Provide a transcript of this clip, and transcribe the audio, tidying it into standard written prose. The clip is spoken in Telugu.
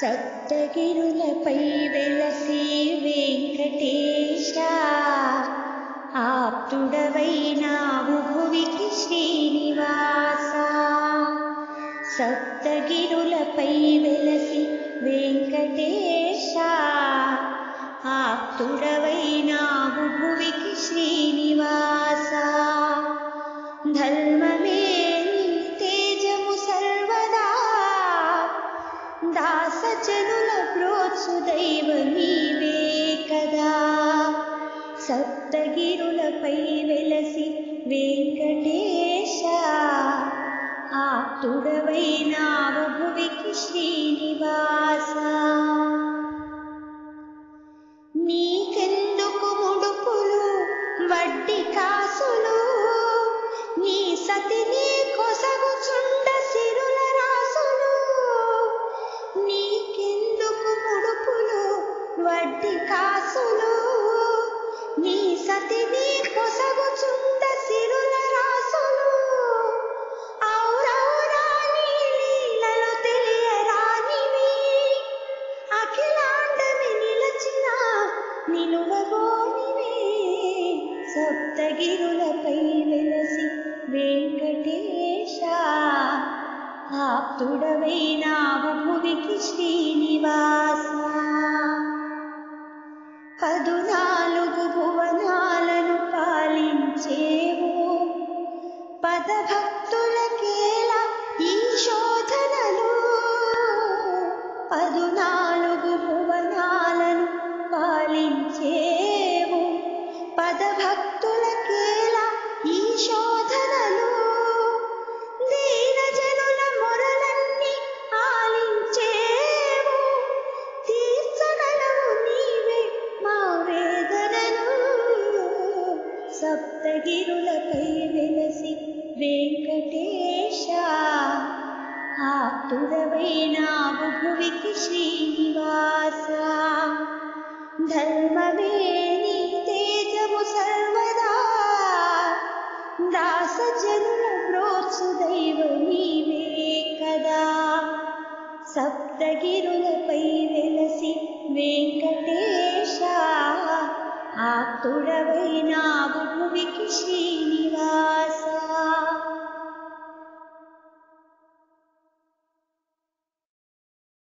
సప్తగిరులపై వెలసి వెంకటేశ, ఆప్తుడవైనావు భువికి శ్రీనివాస. సప్తగిరులపై వెలసి వెంకటేశ, ఆప్తుడవైనావు భువికి శ్రీనివాస. ధర్మమే నీ తేజము సర్వదా, దాసజనుల ప్రోత్సు దైవ నీవే కదా. సప్తగిరులపై వెలసి వెంకటేశ, ఆప్తుడవైనావు భువికి శ్రీనివాస. నీకెందుకు ముడుపులు వడ్డీ కాసులు, నీ సతిని కొసగుచుండ సిరుల రాసులు. నీకెందుకు ముడుపులు వడ్డీ కాసులు, నీ సతిని కొసగుచుండ సిరుల రాసులు. ఔరౌరా నీ లీలలు తెలియరానివి, అఖిలాండమి నిలచిన నిలువబోనివే. సప్తగిరులపై వెలసి వెంకటేశ, ఆప్తుడవైనావు భువికి శ్రీనివాస. 14 భువనాలను పాలించేవు, పదభక్తులకేలా ఈ శోధనలు. 14 భువనాలను పాలించేవు, పదభక్తులకేలా ఈ శోధనలు. దీనజనుల మొరలన్నీ ఆలించేవు, తీర్చగలవు నీవే మా వేదనలు. సప్తగిరులపై వెలసి వెంకటేశ, ఆప్తుడవైనావు భువికి శ్రీనివాస. ధర్మమే